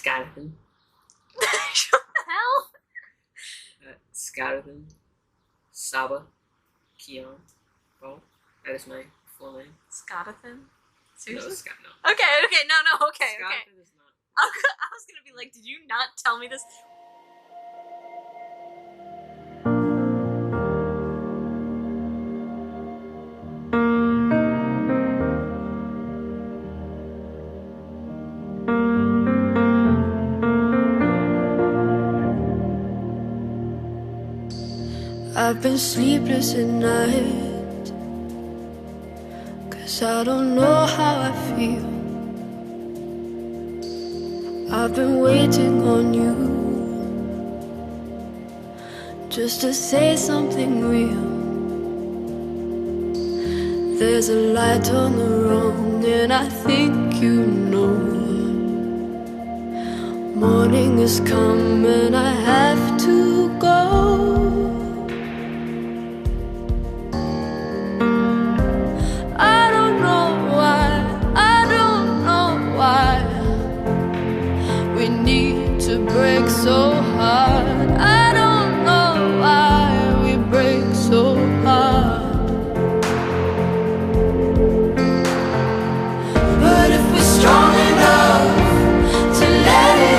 Scottathan. What the hell? Scottathan. Saba. Keon. Baul. That is my full name. Scottathan? Seriously? No, Scott, no. Okay, no, okay. Scottathan is not. I was gonna be like, did you not tell me this? I've been sleepless at night, 'cause I don't know how I feel. I've been waiting on you, just to say something real. There's a light on the wrong, and I think you know. Morning has come and I have to go. I don't know why we need to break so hard. I don't know why we break so hard. But if we're strong enough to let it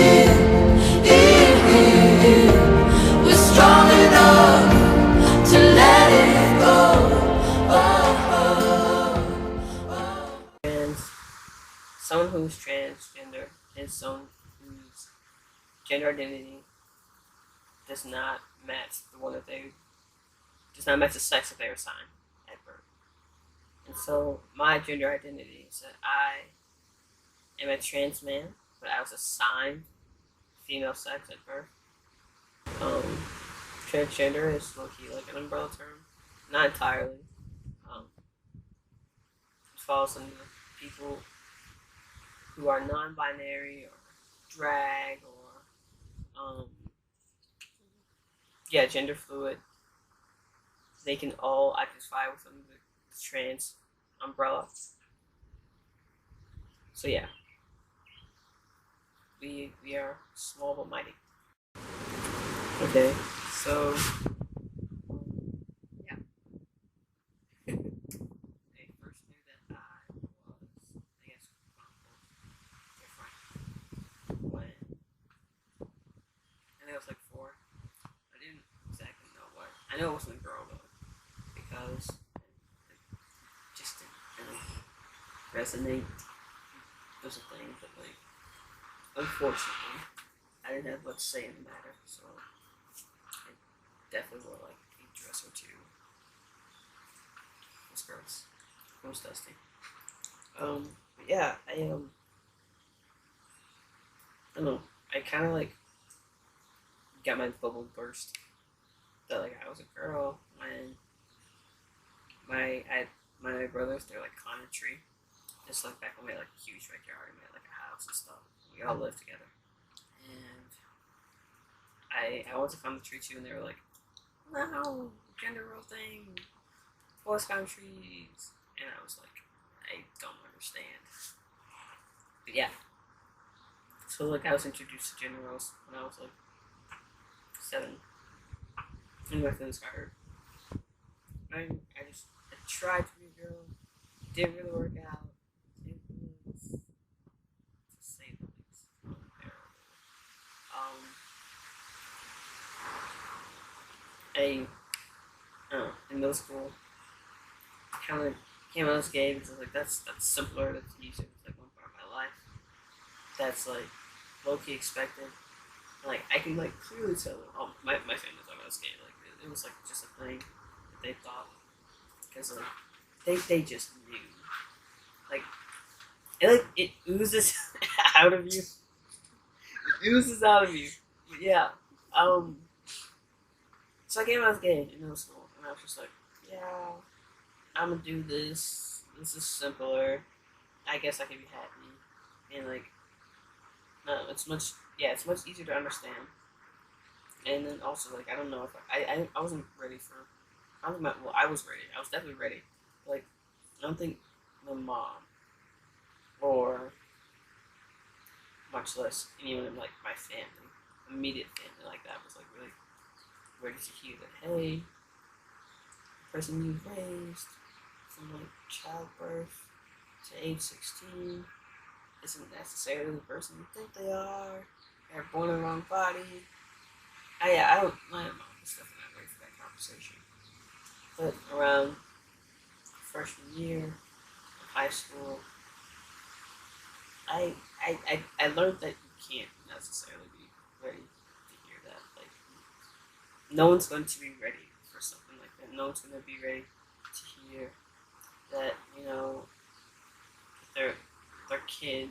in, we're strong enough to let it go. Someone who's transgender is someone whose gender identity does not match the sex that they were assigned at birth. And so my gender identity is that I am a trans man, but I was assigned female sex at birth. Transgender is low-key like an umbrella term. Not entirely. It falls under people who are non-binary or drag or gender fluid. They can all identify within the trans umbrella. So yeah, we are small but mighty. Okay, so yeah. They first knew that I was, I guess, different when I think I was like 4. I didn't exactly know what. I know it wasn't a girl though, because it just didn't really resonate. Those are things that, like, unfortunately, I didn't have much say in the matter, so I definitely wore like a dress or two. It was gross. It was dusty. But yeah, I don't know. I kind of like got my bubble burst that like I was a girl when my brothers, they're like climbing a tree. Just like back when we had like a huge backyard and we had like a house and stuff. We all lived together. And I wanted to climb the tree too, and they were like, no, gender role thing, boys climb trees. And I was like, I don't understand. But yeah. So like I was introduced to gender roles when I was like 7. And my feelings got hurt. I tried to be a girl. Didn't really work out. It was, to say the least, unbearable. In middle school, kind of came out as gay because I was like, that's simpler, that's easier, it's like one part of my life. That's like low-key expected. Like I can like clearly tell. My family thought I was gay. Like it was like just a thing that they thought, because like they just knew. Like it oozes out of you. It oozes out of you. But yeah. So I came out as gay in middle school, and I was just like, yeah, I'm gonna do this. This is simpler. I guess I can be happy, and like, no, it's much easier to understand. And then also like I don't know if I wasn't ready for. I don't think I was ready. I was definitely ready. Like I don't think my mom or much less anyone in like my family, immediate family like that was like really ready to hear that, hey, the person you raised from like childbirth to age 16 isn't necessarily the person you think they are. They're born in the wrong body. I don't. My mom was definitely not ready for that conversation. But around freshman year of high school, I learned that you can't necessarily be ready to hear that. Like, no one's going to be ready for something like that. No one's going to be ready to hear that, you know, their kid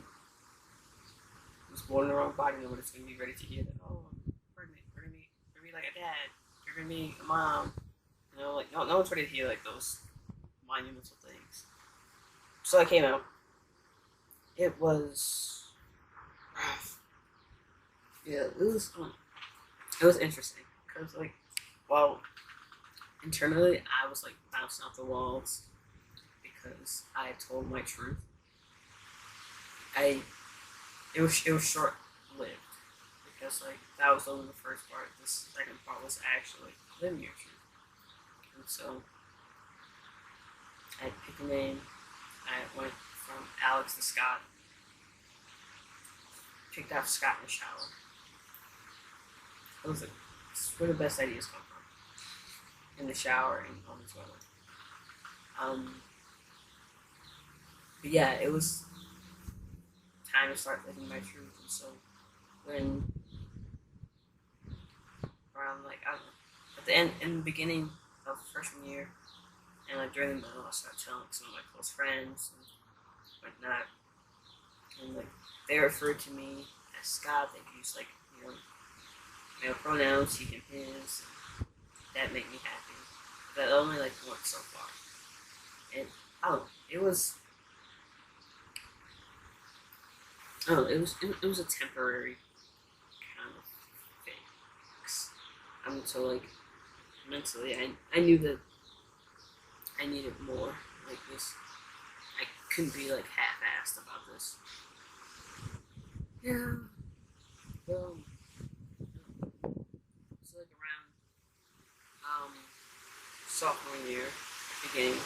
who's born in the wrong body, nobody's going to be ready to hear that, oh, we're going to be like a dad. You're going to be a mom. You know, like, no one's ready to hear, like, those monumental things. So I came out. It was... yeah, it was interesting. Because, like, well, internally, I was, like, bouncing off the walls because I told my truth. It was short lived because like that was only the first part. The second part was actually living your truth. And so I picked a name. I went from Alex to Scott. Picked out Scott in the shower. It was it's where the best ideas come from. In the shower and on the toilet. But yeah, it was time to start living my truth. And so when around like I don't know, at the end in the beginning of freshman year and like during the middle I started telling some of my close friends and whatnot. And like they referred to me as Scott, they used like, you know, male pronouns, he and his, and that made me happy. But that only like went so far. And I don't know, it was it was a temporary kind of fix. So like mentally, I knew that I needed more. Like this, I couldn't be like half-assed about this. Yeah. Well, so like around sophomore year, beginning,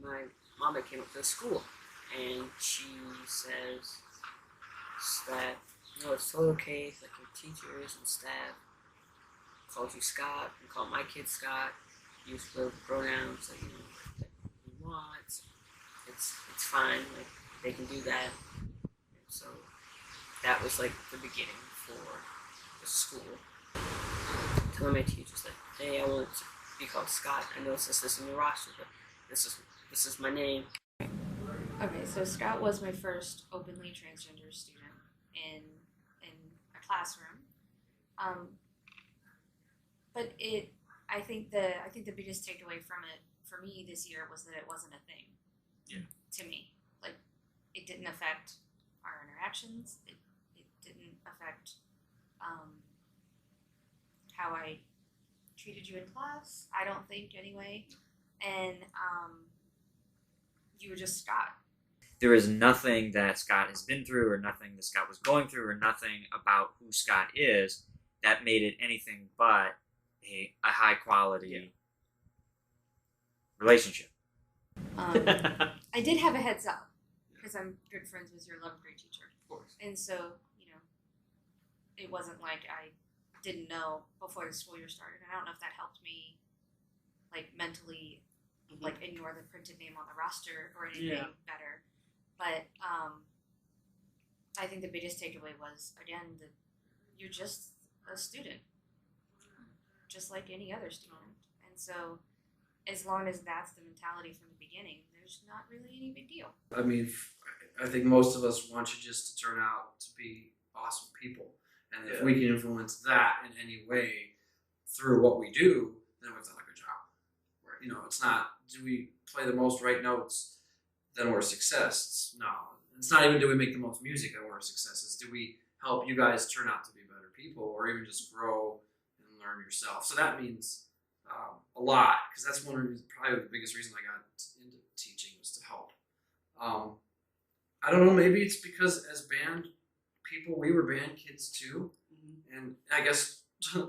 my mama came up to the school. And she says that, you know, it's totally okay if like your teachers and staff calls you Scott and call my kid Scott. Use whatever pronouns that that you want. It's fine. Like they can do that. And so that was like the beginning for the school. Telling my teachers that, hey, I want to be called Scott. I know it says this in the roster, but this is my name. Okay, so Scott was my first openly transgender student in a classroom, but I think the biggest takeaway from it for me this year was that it wasn't a thing. Yeah. To me, like it didn't affect our interactions. It didn't affect how I treated you in class. I don't think anyway, and you were just Scott. There is nothing that Scott has been through or nothing that Scott was going through or nothing about who Scott is that made it anything but a high quality relationship. I did have a heads up because I'm good friends with your 11th grade teacher. Of course. And so, you know, it wasn't like I didn't know before the school year started. And I don't know if that helped me, like, mentally, like, ignore the printed name on the roster or anything better. But I think the biggest takeaway was, again, that you're just a student, just like any other student. And so as long as that's the mentality from the beginning, there's not really any big deal. I mean, I think most of us want you just to turn out to be awesome people. And if we can influence that in any way through what we do, then we've done a good job. You know, it's not, do we play the most right notes, then we're a success. No. It's not even do we make the most music and we're a success. It's do we help you guys turn out to be better people or even just grow and learn yourself. So that means a lot, because that's probably the biggest reason I got into teaching was to help. I don't know, maybe it's because as band people, we were band kids too. And I guess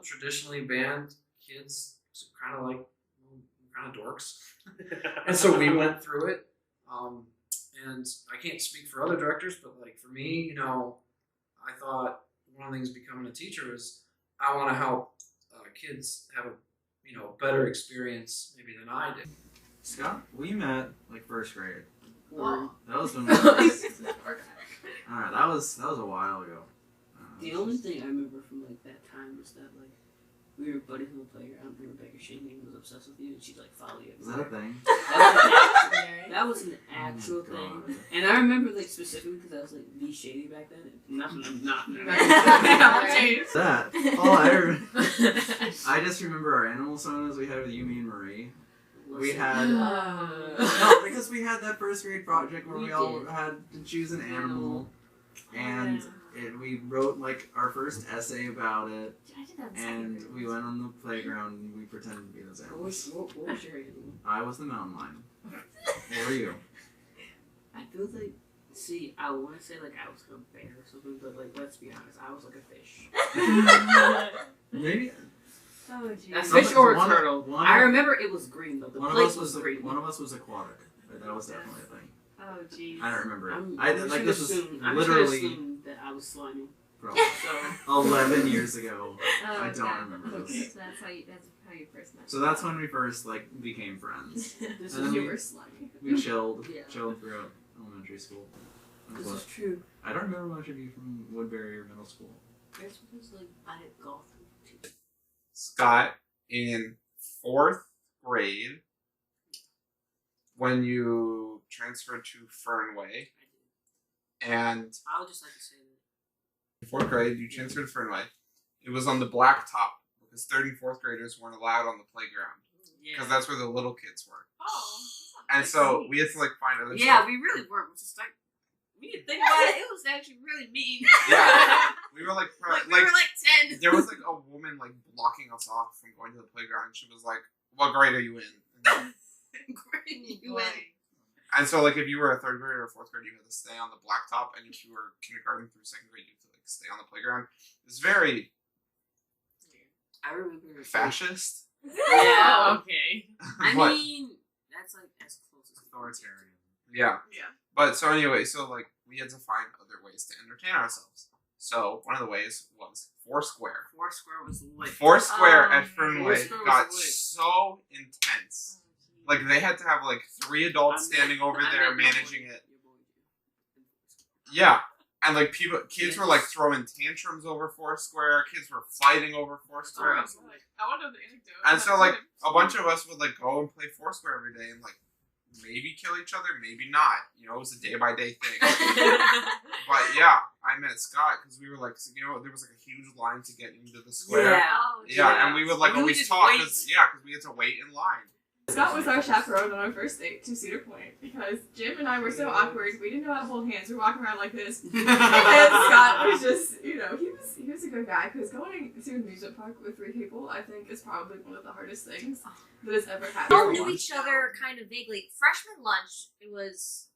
traditionally band kids kind of like, kind of dorks. And so we went through it. And I can't speak for other directors, but like for me, you know, I thought one of the things becoming a teacher is I want to help kids have a, you know, better experience maybe than I did. Scott, we met like first grade. Oh. That was when we Alright, that was a while ago. The only thing I remember from like that time was that like we were buddies on the playground and Rebecca Shane was obsessed with you and she'd like follow you. Is that a thing? That was an actual Oh my thing. God. And I remember like specifically because I was like the shady back then. Nothing. That. Oh, I just remember our animal sonas we had with you, me, and Marie. We had no, because we had that first grade project where we all had to choose an animal, and we wrote like our first essay about it, and we went on the playground and we pretended to be those animals. What was your animal? I was the mountain lion. What were you? I feel like, see, I want to say like I was like a bear or something, but like let's be honest, I was like a fish. Maybe. Oh, A jeez. fish or a One- turtle. one- I remember it was green though. The One of plate us was green. one of us was aquatic. That was definitely a thing. Oh, jeez. I don't remember it. I'm I just like gonna this was assume, I'm literally just gonna assume that I was slimy. bro, So 11 years ago. Oh, I don't okay. remember So this. that's how you first met. So that's when we first like became friends. this And is then your we- worst slimy. We chilled Yeah. throughout elementary school. This But is true. I don't remember much of you from Woodbury or middle school. This was like I had golf. Scott, in 4th grade, when you transferred to Fernway, and I would just like to say that. in 4th grade, you transferred to Fernway, it was on the blacktop, because 3rd and 4th graders weren't allowed on the playground, because that's where the little kids were. Oh. And so we had to like find other Yeah, stuff. we really weren't. Which is like we didn't think about it. It was actually really mean. Yeah. We were like, like we were like 10. there was like a woman like blocking us off from going to the playground, and she was like, "What grade are you in?" Great, you Boy. went. And so, like, if you were a 3rd grader or 4th grade, you had to stay on the blacktop, and if you were kindergarten through 2nd grade, you had to like stay on the playground. It's very I remember. fascist. Yeah. Okay. I but mean, that's like as close as Authoritarian. yeah. Yeah. But so anyway, so like we had to find other ways to entertain ourselves. So one of the ways was Foursquare. Foursquare was lit. Foursquare at Foursquare Fernway was got lit. so intense. Like they had to have like 3 adults standing over I'm there not managing your it. boy. Yeah. And like kids were like throwing tantrums over Foursquare. Kids were fighting over Foursquare. I want to know the anecdote. And so like a bunch of us would like go and play Foursquare every day and like maybe kill each other, maybe not. You know, it was a day by day thing. But yeah, I met Scott because we were like, you know, there was like a huge line to get into the square. Yeah. Oh, Yeah, and we would like And we would always just talk wait. because we had to wait in line. Scott was our chaperone on our first date to Cedar Point because Jim and I were so awkward. We didn't know how to hold hands. We were walking around like this. And Scott was just, you know, he was a good guy because going to an amusement park with 3 people, I think, is probably one of the hardest things that has ever happened. We all knew each other kind of vaguely. Freshman lunch, it was.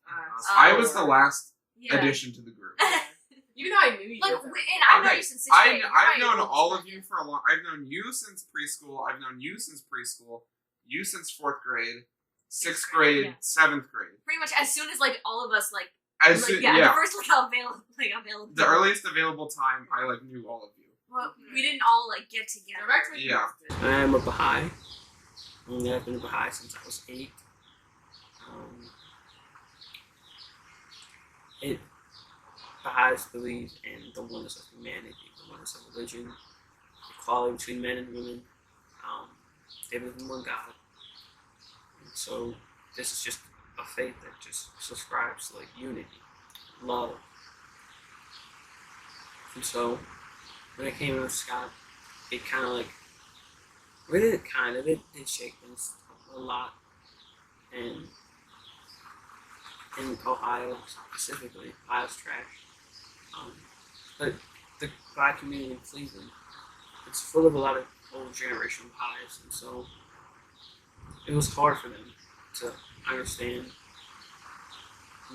I was the last Yeah. addition to the group. Even though I knew you. Like, guys. and I've known Okay, you since 6th grade. I've You're known right. all of you for a long. I've known you since preschool. I've known you since preschool. You since 4th grade, 6th grade, yeah. 7th grade. Pretty much as soon as like all of us like, As like soon, yeah, yeah, the first like available. the earliest available time, I like knew all of you. Well, we didn't all like get together. Directly. Yeah. I'm a Baha'i. I've been a Baha'i since I was 8. Baha'is believe in the oneness of humanity, the oneness of religion, equality between men and women. They believe in one God. And so this is just a faith that just subscribes to like unity, love. And so when I came in with Scott, it kind of like, really kind of, it did shake things a lot. And in Ohio specifically, Ohio's trash. But the Black community in Cleveland, it's full of a lot of old generation Baha'is, and so it was hard for them to understand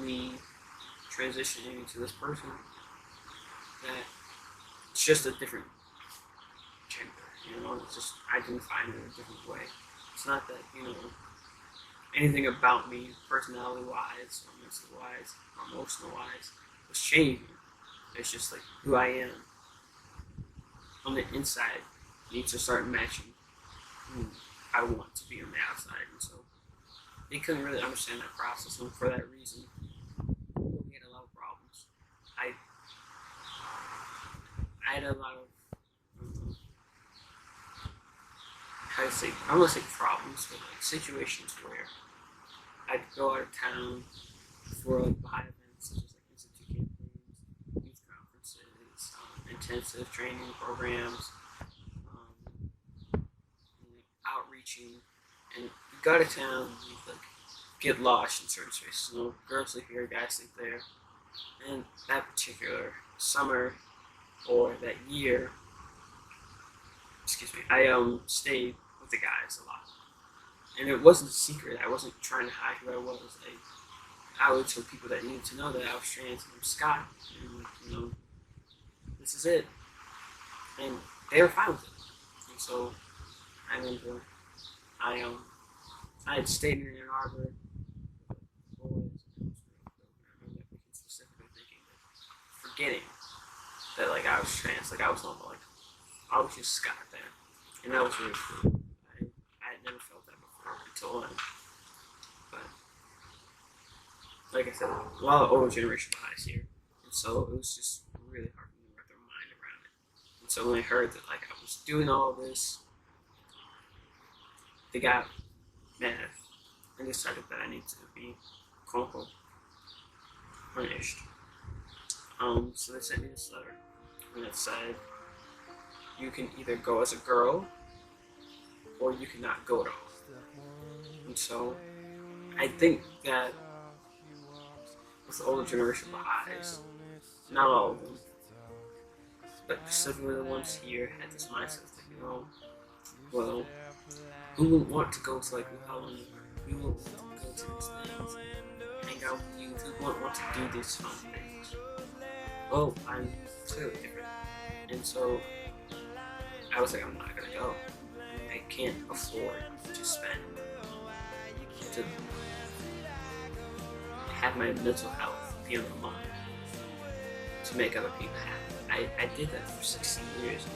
me transitioning into this person that it's just a different gender, you know, it's just identifying in a different way. It's not that, you know, anything about me, personality wise, or mental wise, or emotional wise, was changing. It's just like who I am on the inside needs to start matching who I want to be on the outside. And so they couldn't really understand that process, and for that reason, we had a lot of problems. I had a lot of how to say, I don't want to say problems, but like situations where I'd go out of town for like live events such as like institute campaigns, youth conferences, intensive training programs, outreaching, and you go out of town and you like get lost in certain spaces. You know, girls sleep here, guys sleep there, and that particular summer or that year, I stayed with the guys a lot, and it wasn't a secret. I wasn't trying to hide who I was. I would tell people that needed to know that I was trans and I'm Scott, and you know, this is it, and they were fine with it. And so I remember I had stayed in Ann Arbor with boys, and I remember specifically thinking that, forgetting that like I was trans, like I was normal, like I was just Scott there, and that was really cool. I had never felt that before until then. But like I said, a lot of older generation bias here, and so it was just really hard for me to wrap their mind around it. And so when I heard that like I was doing all this, they got mad and decided that I need to be quote unquote punished. So they sent me this letter, and it said, you can either go as a girl or you cannot go at all. And so I think that with the older generation eyes, not all of them, but specifically the ones here had this mindset that, you know, well, who would want to go to like Helen? Who would want to go to these things? Hang out with you? Who would want to do these fun things? Well, I'm clearly different. And so I was like, I'm not gonna go. I can't afford to spend, to have my mental health be on the line to make other people happy. I did that for 16 years.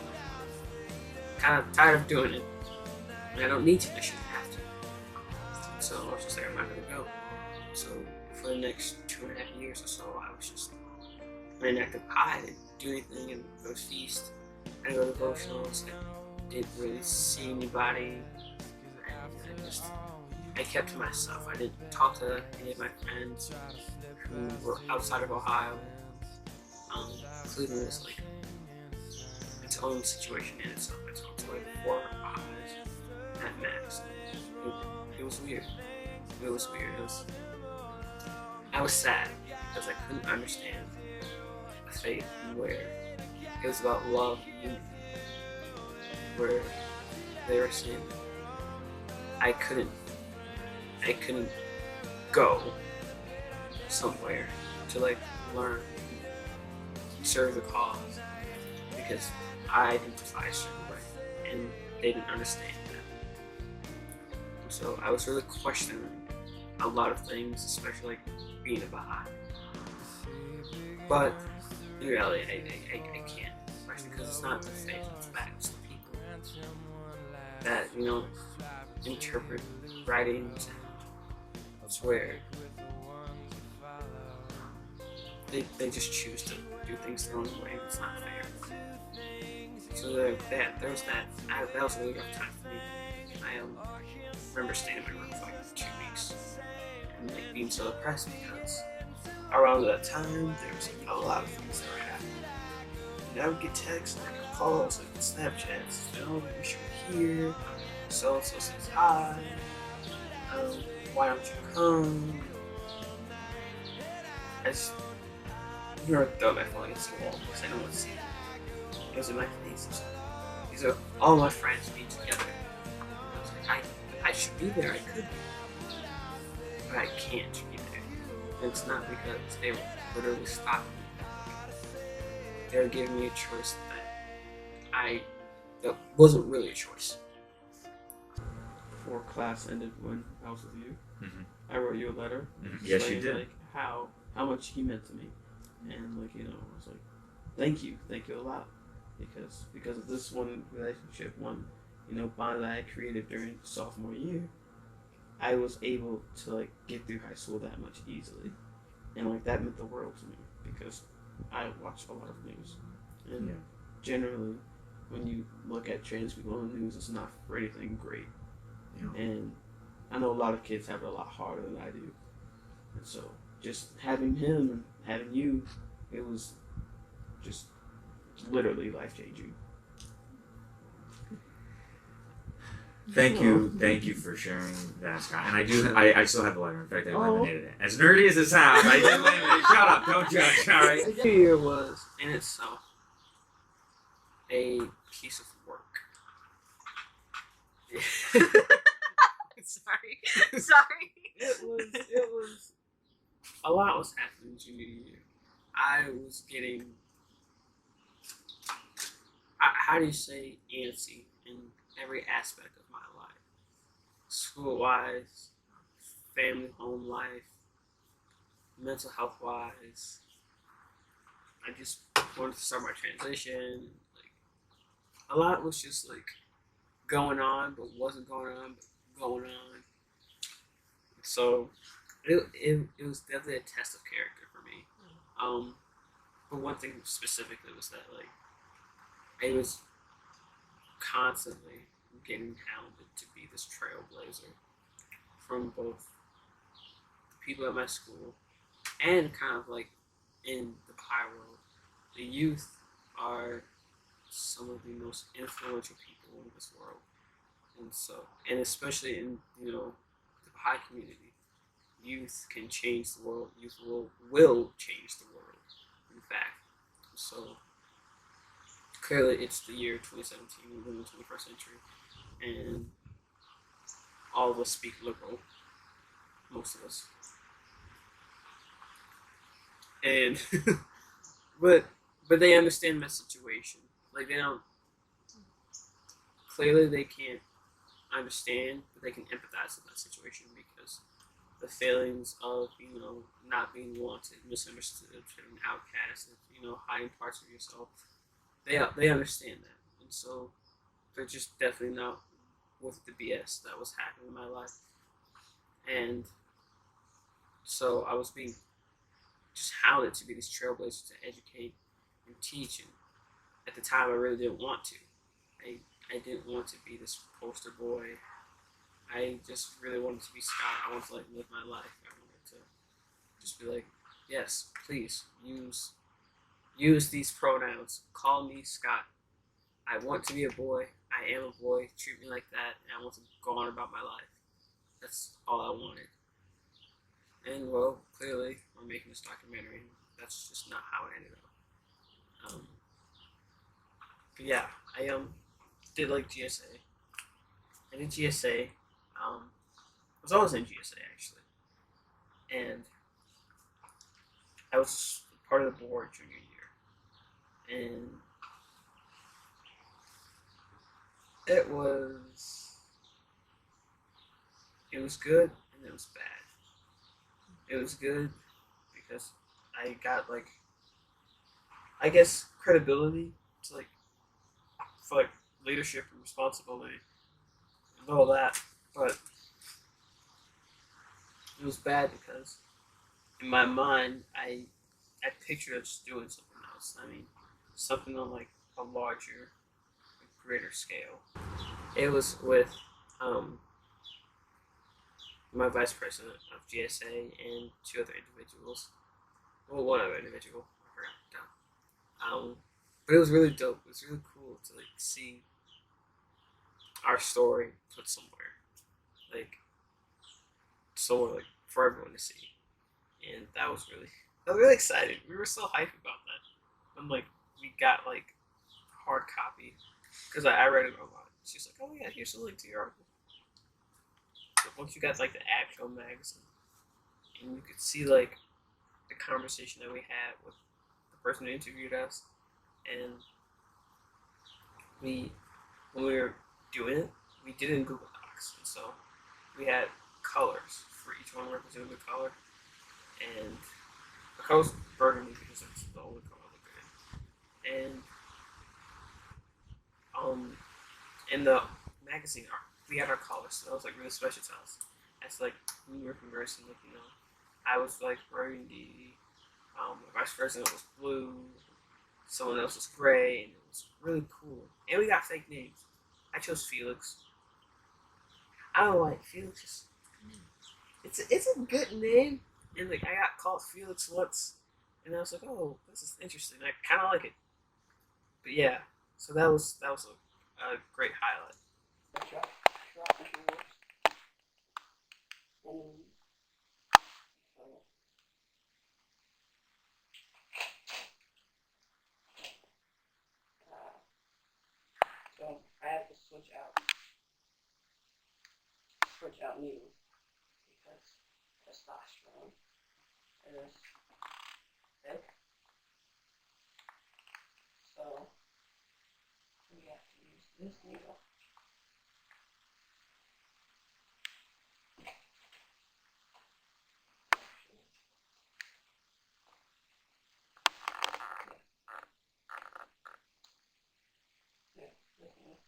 Kind of tired of doing it. And I don't need to, I shouldn't have to. So I was just like, I'm not gonna go. So for the next 2.5 years or so, I was just an active high. I didn't do anything, and go to feast. I didn't go to devotionals. I didn't really see anybody. I kept to myself. I didn't talk to any of my friends who were outside of Ohio. Cleveland was like its own situation in itself. I talked to like 4 Ohio's at max. It was weird. It was weird. I was sad because I couldn't understand a faith where it was about love and unity, where they were saying I couldn't go somewhere to like learn, serve the cause, because I identify a certain way, and they didn't understand that. And so I was really questioning a lot of things, especially like being a Baha'i. But in reality, I can't, especially because it's not the faith, it's back, it's the people that, you know, interpret writings and swear. They just choose to do things their own way, and it's not fair. So there was that. That was a really rough time for me. I remember staying in my room for like 2 weeks and like being so depressed because around that time there was like, a lot of things that were happening. And I would get texts, like calls, like Snapchats. You know, I wish you were here. So and so says hi. Why don't you come? I just throw my phone against the wall because I don't want to see it. It was in my face. These are all my friends being together. I was like, I should be there. I could be, but I can't be there. it's not because they were literally stopping me. They were giving me a choice that wasn't really a choice. Before class ended, when I was with you, Mm-hmm. I wrote you a letter. Yes, you saying, did. Like how much he meant to me, and like I was like, thank you a lot, because of this one relationship, one bond that I created during sophomore year, I was able to like get through high school that much easily, and like that meant the world to me because I watch a lot of news, and generally, when you look at trans people on the news, it's not for anything great. And I know a lot of kids have it a lot harder than I do. And so just having him and having you, it was just literally life changing. Thank you for sharing that, Scott. And I still have the letter. In fact, I laminated it. As nerdy as it sounds, I did laminate it. Shut up, don't judge, alright? The year was, in itself, a piece of work. Sorry. It was a lot was happening junior year. I was getting how do you say antsy in every aspect of my life. School wise, family home life, mental health wise. I just wanted to start my transition. Like a lot was just like going on but wasn't going on but going on. So it was definitely a test of character for me. But one thing specifically was that like I was constantly getting hounded to be this trailblazer from both the people at my school and kind of like in the pie world. The youth are some of the most influential people in this world. And so, and especially in, the Baha'i community, youth can change the world. Youth will change the world, in fact. So, clearly it's the year 2017, we live in the 21st century, and all of us speak liberal, most of us. And, but they understand my situation. Like, they don't, clearly they can't understand, but they can empathize with that situation because the feelings of not being wanted, misunderstood, and outcasted, hiding parts of yourself, they understand that, and so they're just definitely not with the BS that was happening in my life, and so I was being just hounded to be this trailblazer to educate and teach, and at the time I really didn't want to. I didn't want to be this poster boy. I just really wanted to be Scott. I wanted to live my life. I wanted to just be like, yes, please use these pronouns. Call me Scott. I want to be a boy. I am a boy. Treat me like that, and I want to go on about my life. That's all I wanted. And well, clearly we're making this documentary. That's just not how it ended up. But yeah, I did like GSA. I did GSA. I was always in GSA actually, and I was part of the board junior year, and it was good and it was bad. It was good because I got I guess credibility to for leadership and responsibility and all that, but it was bad because in my mind I pictured us doing something else. I mean, something on a larger, greater scale. It was with my vice president of GSA and two other individuals. Well, one other individual. I forgot. But it was really dope. It was really cool to see our story put somewhere, somewhere for everyone to see, and I was really excited. We were so hyped about that when we got hard copy because I read it online. She's like, "Oh yeah, here's a link to your article." So once you got the actual magazine, and you could see conversation that we had with the person who interviewed us, and when we were doing it, we did it in Google Docs, and so we had colors for each one representing the color, and the color was burgundy because it's the only color I looked at, and in the magazine art, we had our colors, so that was like really special to us. That's like we were conversing, like, I was like burgundy, vice president was blue, someone else was gray, and it was really cool. And we got fake names. I chose Felix. I don't know why. Felix is it's a good name, and like I got called Felix once, and I was like, oh, this is interesting. I kind of like it. But yeah, so that was a great highlight. So I have to switch out Neil because testosterone is thick. So we have to use this needle. Yeah, this needle.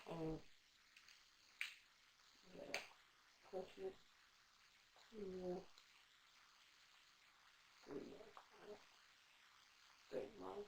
So push it to straight line.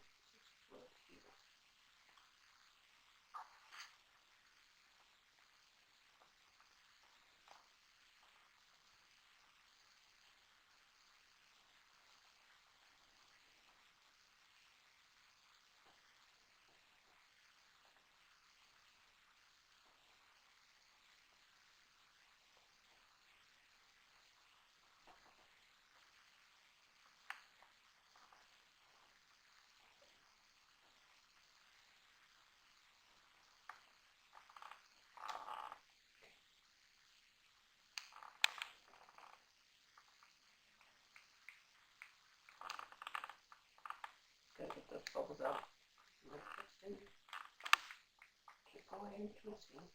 Gotta get those bubbles out. Keep going and twisting.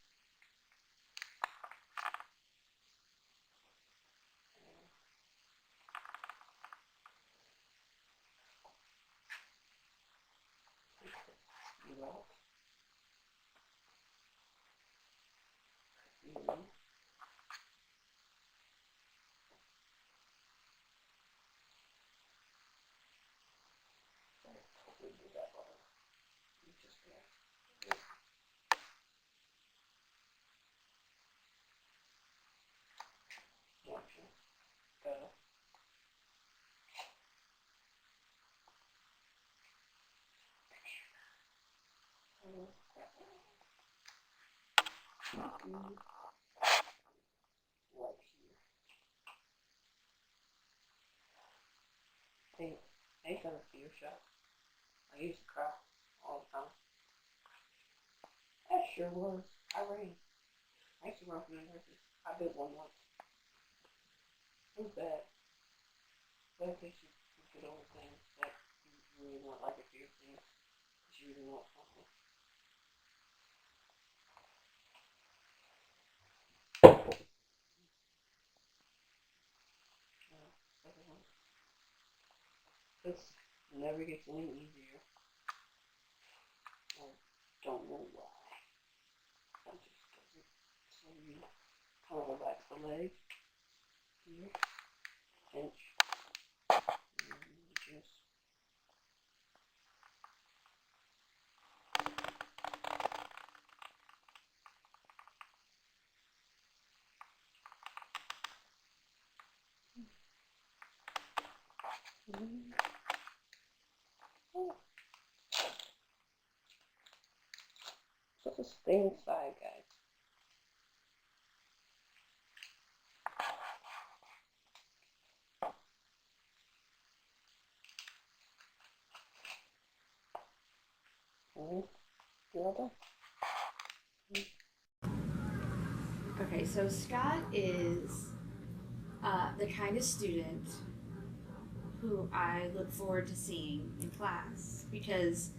You out. Totally do that bubble. You just there. Junction. Go. Right here. Ain't that a fear shot? I used to cry all the time. That sure was. I ran. I used to run from the nurses. I bit one once. It was bad. But I guess you get over things that you really want, like a fear thing. Because you really want something. This never gets any easier. I don't know why. I just doesn't. So you kind of relax the legs here, pinch, and just. Oh. So just stay inside, guys. Okay, so Scott is the kind of student who I look forward to seeing in class because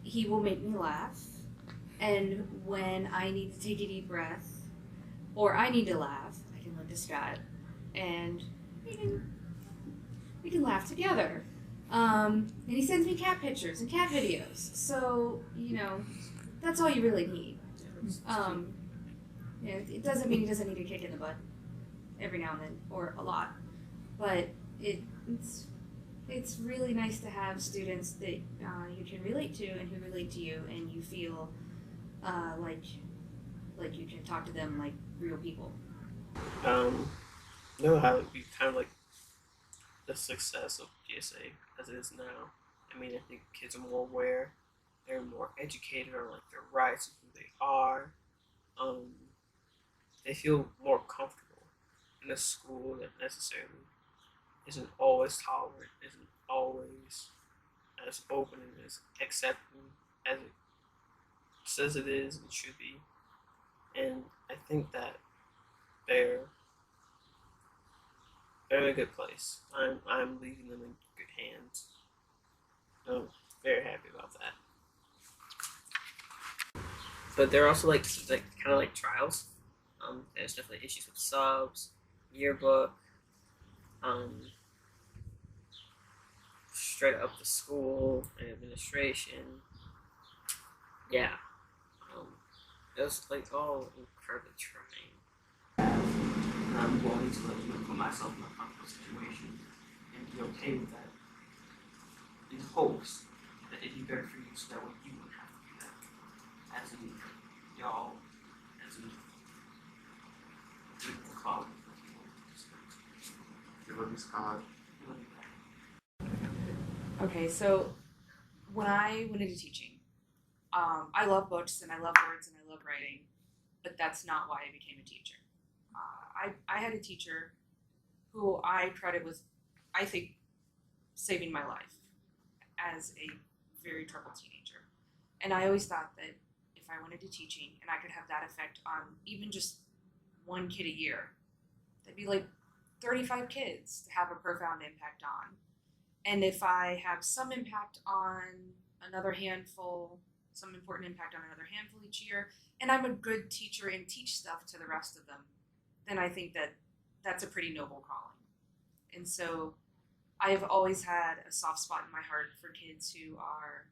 he will make me laugh, and when I need to take a deep breath or I need to laugh, I can look to Scott and we can laugh together. And he sends me cat pictures and cat videos, so that's all you really need. It doesn't mean he doesn't need a kick in the butt every now and then or a lot, but it's really nice to have students that you can relate to and who relate to you, and you feel like you can talk to them like real people. Know how it be kind of like the success of PSA as it is now. I mean, I think kids are more aware, they're more educated on like their rights and who they are. They feel more comfortable in a school that necessarily isn't always tolerant, isn't always as open and as accepting as it says it is and should be. And I think that they're in a good place. I'm leaving them in good hands. I'm very happy about that. But they're also like kind of like trials. There's definitely issues with subs, yearbook, straight up the school and administration. Yeah, it was like all incredibly trying. I'm willing to put myself in a comfortable situation and be okay with that. In hopes that it'd be better for you, so that way you wouldn't have to do that. As in y'all, as in the college. You love me, Scott. Okay, so when I went into teaching, I love books and I love words and I love writing, but that's not why I became a teacher. I had a teacher who I credit with, I think, saving my life as a very troubled teenager. And I always thought that if I went into teaching and I could have that effect on even just one kid a year, that'd be like 35 kids to have a profound impact on. And if I have some impact on another handful, some important impact on another handful each year, and I'm a good teacher and teach stuff to the rest of them, then I think that that's a pretty noble calling. And so I have always had a soft spot in my heart for kids who are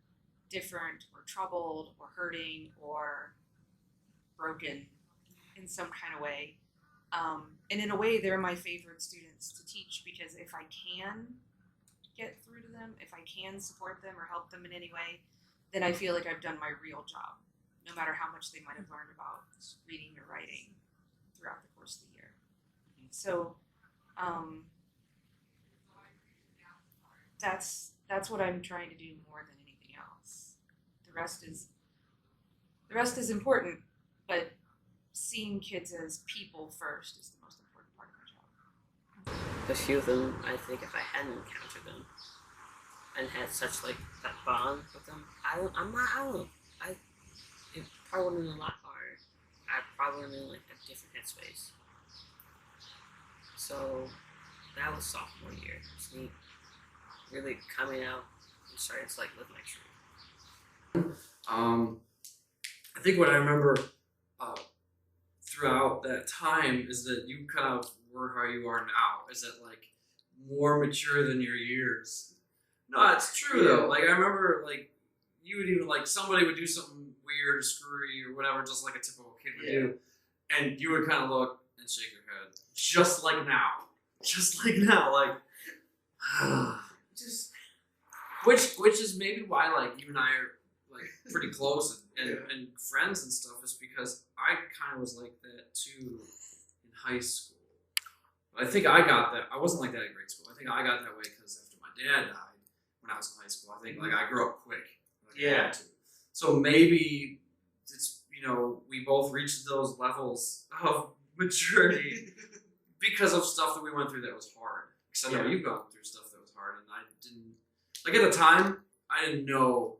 different or troubled or hurting or broken in some kind of way. And in a way, they're my favorite students to teach because if I can get through to them, if I can support them or help them in any way, then I feel like I've done my real job, no matter how much they might have learned about reading or writing throughout the course of the year. So that's what I'm trying to do more than anything else. The rest is important, but seeing kids as people first is the most important part of my job. A few of them, I think, if I hadn't encountered them and had such like that bond with them, it probably would have been a lot harder. I probably would have been like a different headspace. So that was sophomore year. It's me really coming out and starting to like live my truth. I think what I remember throughout that time is that you kind of were how you are now. Is that like more mature than your years. No, it's true though. Like I remember, like you would even like somebody would do something weird or screwy or whatever, just like a typical kid would do, and you would kind of look and shake your head, just like now, like just which is maybe why like you and I are like pretty close and friends and stuff, is because I kind of was like that too in high school. I think I got that. I wasn't like that in grade school. I think I got that way because after my dad died when I was in high school, I think like I grew up quick. Like, I had to. So maybe it's, you know, we both reached those levels of maturity because of stuff that we went through that was hard. Because I know you've gone through stuff that was hard, and I didn't. Like at the time, I didn't know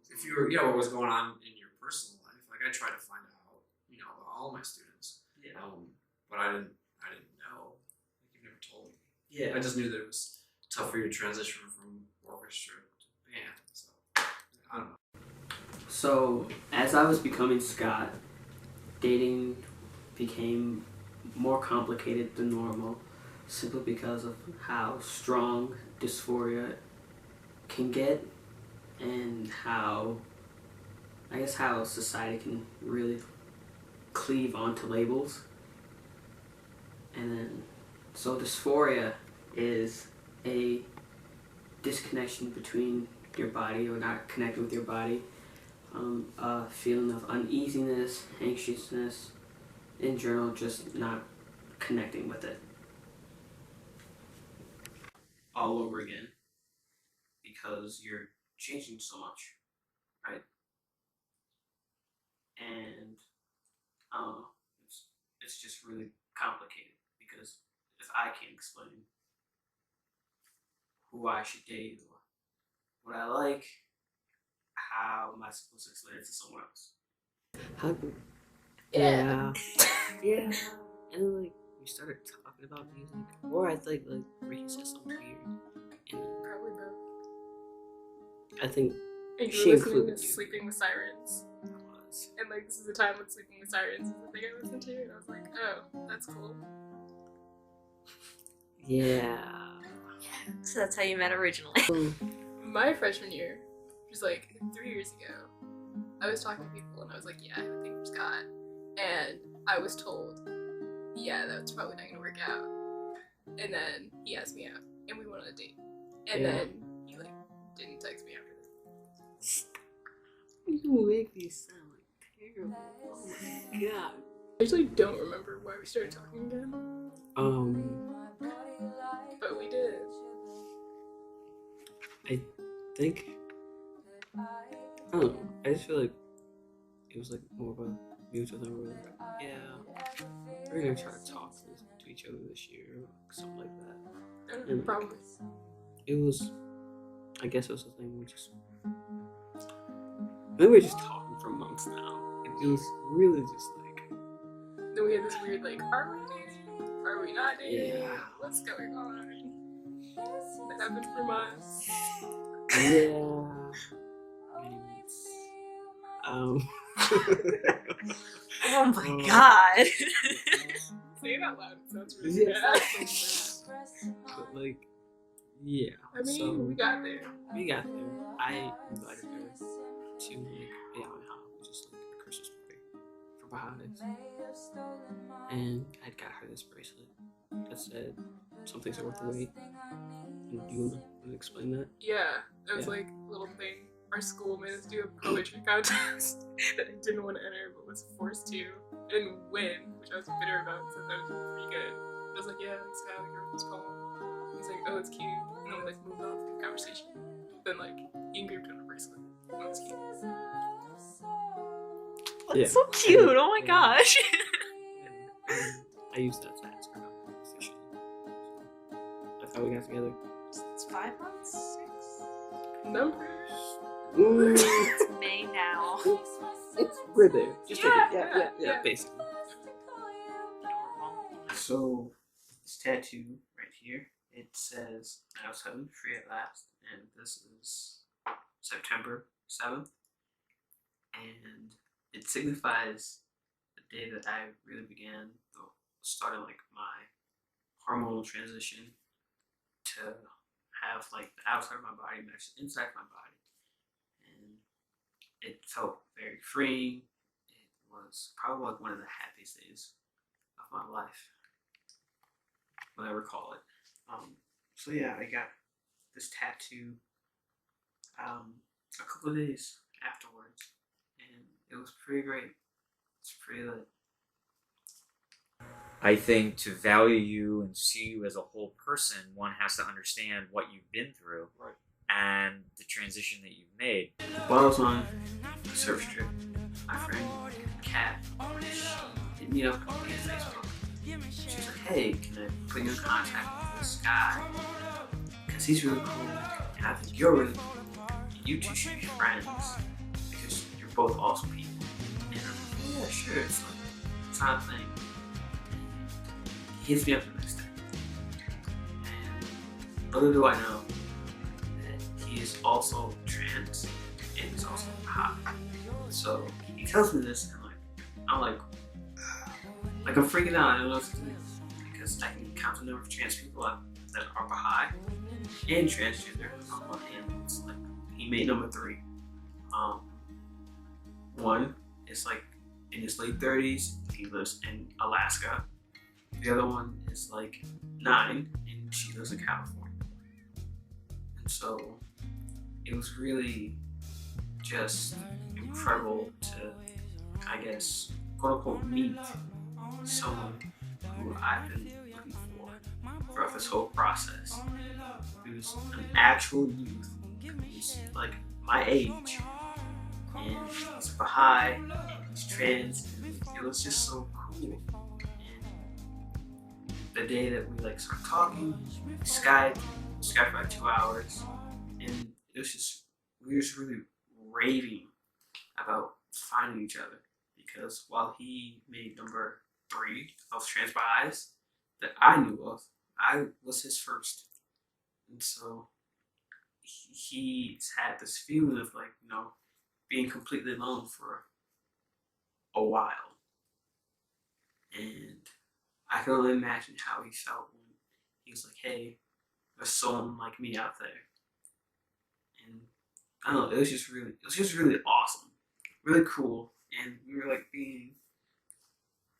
if you were, what was going on in your personal life. Like I tried to find out, about all my students. But I didn't know. Like you never told me. Yeah. I just knew that it was tough for you to transition from orchestra to band. So I don't know. So as I was becoming Scott, dating became more complicated than normal, simply because of how strong dysphoria can get, and how society can really cleave onto labels. And then, so dysphoria is a disconnection between your body, or not connecting with your body, a feeling of uneasiness, anxiousness, in general, just not connecting with it. All over again, because you're changing so much, right? And it's just really complicated, because if I can't explain who I should date or what I like, how am I supposed to explain it to someone else? Yeah. And then we started talking about music, or I think Ricky said something weird, and Probably both. I think And you she were listening to included you. Sleeping with Sirens. And this is the time when Sleeping with Sirens is the thing I listened to, and I was like, oh, that's cool. Yeah. So that's how you met originally. My freshman year, which was 3 years ago, I was talking to people and I was like, yeah, I have a thing for Scott. And I was told, yeah, that's probably not gonna work out. And then he asked me out and we went on a date. And then he didn't text me after that. You make me sound terrible. Oh my god. I actually don't remember why we started talking again. But we did. I think, I don't know, I just feel like it was more of a mutual thing where we're gonna try to talk to each other this year, or something like that. And probably. It was, I guess it was a thing we were just talking for months now. It was really just Then we had this weird are we dating? Are we not dating? Yeah. What's going on? That happened for months. yeah. Oh my god. Say it out loud. It sounds really bad. But yeah. I mean, so, we got there. I invited her to a haunted house, which is a Christmas party for Bahamas. And I got her this bracelet that said some things are worth the wait. And do you want to explain that? Yeah, it was a little thing. Our school made us do a poetry contest that I didn't want to enter but was forced to. I didn't win, which I was bitter about, so that was pretty good. I was like, yeah, Scott, I wrote this poem. He's like, oh, it's cute. And then we moved on to the conversation. Then he engraved it on a bracelet. And it was cute. That's so cute. Oh my gosh. I used that to ask her out officially. That's how we got together. It's 5 months? 6? Numbers. It's May now. We're there. Just Yeah. Basically. So this tattoo right here, it says I was home free at last, and this is September 7th, and it signifies the day that I really began starting my hormonal transition, to have like the outside of my body match the inside of my body, and it felt very freeing. It was probably like one of the happiest days of my life, when I recall it. So yeah, I got this tattoo a couple of days afterwards, and it was pretty great. It's pretty lit. I think to value you and see you as a whole person, one has to understand what you've been through, Right. and the transition that you've made. While I was on the surf trip, my friend Kat, she hit me up on Facebook. She was like, "Hey, can I put you in contact with this guy? Because he's really cool, and I think you're really cool. And you two should be friends because you're both awesome people." And I'm like, "Yeah, sure." It's not a thing. He hits me up the next day, and little do I know that he is also trans and he's also hot. So he tells me this, and I'm like I'm freaking out. I don't know what to do because I can count the number of trans people that are Baha'i and transgender on one hand. It's like he made number 3. One is like in his late 30s. He lives in Alaska. The other one is like 9, and she lives in California. And so it was really just incredible to, I guess, quote unquote, meet someone who I've been looking for throughout this whole process. Who's an actual youth, who's like my age, and he's Baha'i, and he's trans, and it was just so cool. The day that we like started talking, we Skyped for like 2 hours, and it was just, we were just really raving about finding each other, because while he made number 3 of trans Baha'is that I knew of, I was his first. And so he's had this feeling of like, being completely alone for a while. And I can only imagine how he felt when he was like, "Hey, there's someone like me out there." And I don't know, it was just really awesome, really cool, and we were like being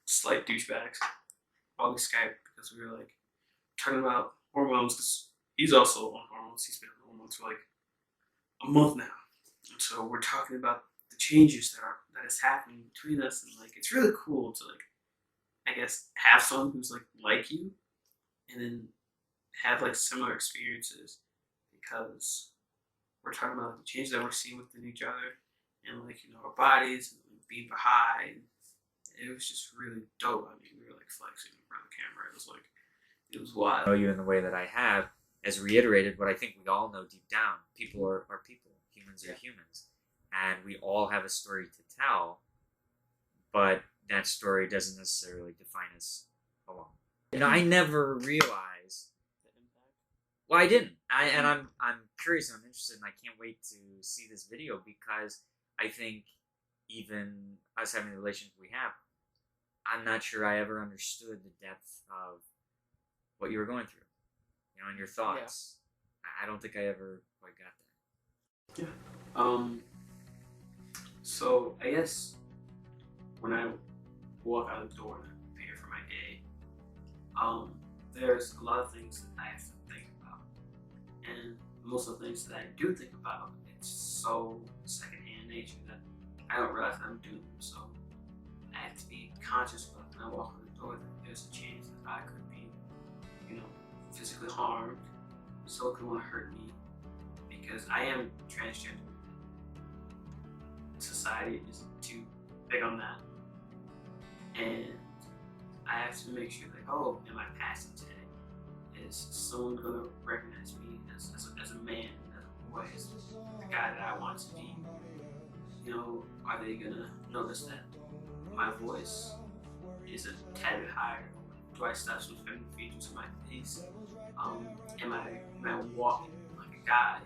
slight douchebags while we Skyped, because we were like talking about hormones, because he's also on hormones. He's been on hormones for like a month now, and so we're talking about the changes that is happening between us, and like it's really cool to like, I guess, have someone who's like you, and then have like similar experiences, because we're talking about the changes that we're seeing within each other, and like, our bodies, and like, being Baha'i. And it was just really dope. I mean, we were like flexing in front of the camera. It was wild. Know you in the way that I have has reiterated what I think we all know deep down. People are people. Humans are humans. And we all have a story to tell, but that story doesn't necessarily define us alone. I never realized. Well, I didn't. I'm curious and I'm interested, and I can't wait to see this video, because I think even us having the relationship we have, I'm not sure I ever understood the depth of what you were going through, and your thoughts. Yeah. I don't think I ever quite got that. Yeah. So I guess when I walk out the door and prepare for my day, there's a lot of things that I have to think about, and most of the things that I do think about, it's so secondhand nature that I don't realize that I'm doing them. So I have to be conscious about when I walk out the door that there's a chance that I could be, physically harmed. Someone could want to hurt me, because I am transgender. Society isn't too big on that, and I have to make sure that, in my passing today, is someone going to recognize me as a man, as a boy, as the guy that I want to be? Are they going to notice that my voice is a tad bit higher? Do I stuff some feminine features in my face? Am I walking like a guy?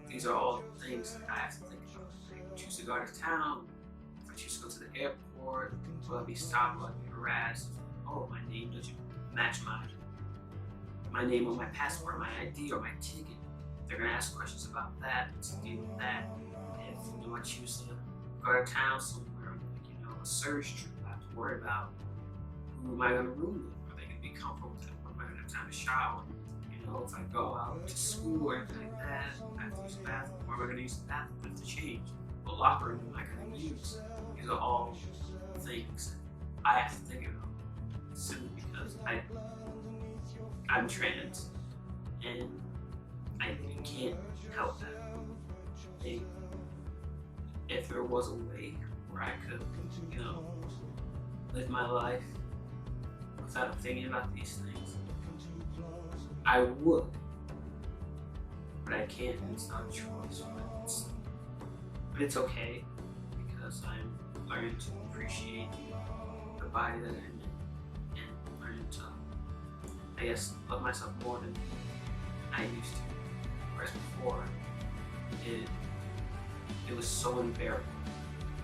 These are all things that I have to think about. If I choose to go out of town, if I choose to go to the airport, will I be stopped? Will I be harassed? My name doesn't match my name on my passport, my ID, or my ticket. They're gonna ask questions about that to deal with that. If I choose to go to town somewhere, a service trip, I have to worry about who am I gonna room with? Are they gonna be comfortable with that? When am I gonna have time to shower? If I go out to school or anything like that, I have to use the bathroom. Where am I gonna use the bathroom? I have to change. What locker room am I gonna use? These are all things I have to think about. Simply because I'm trans and I can't help that. If there was a way where I could, live my life without thinking about these things, I would. But I can't, and it's not a choice. But it's okay, because I'm learning to appreciate the body that I'm in, and learning to, I guess, love myself more than I used to. Whereas before, it was so unbearable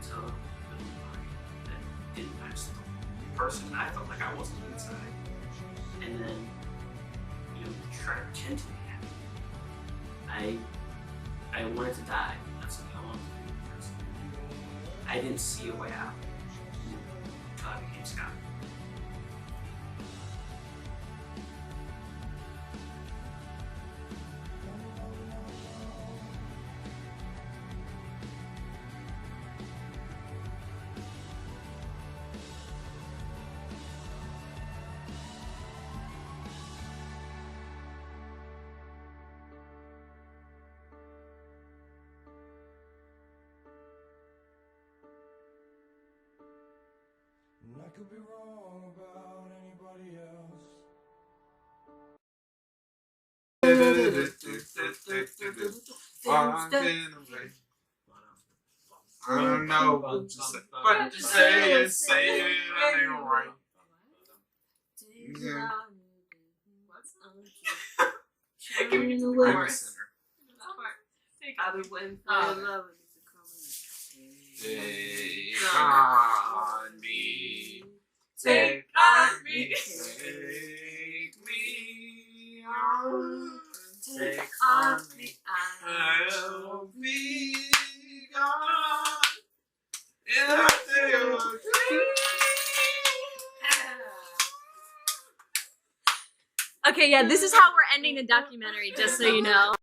to live a body that didn't match the person I felt like I wasn't inside. And then, try to pretend to be happy. I wanted to die. That's what I wanted to do first. I didn't see a way out until I became Scott. I could be wrong about anybody else. Walking away. I don't know what to say, but to say it ain't right. Yeah. Give me the I'm a lyrics. sinner. I've been waiting for your love to Take on me. Take on me. Take me on. Take on me. I'll be gone. In a day of Okay, yeah, this is how we're ending the documentary, just so you know.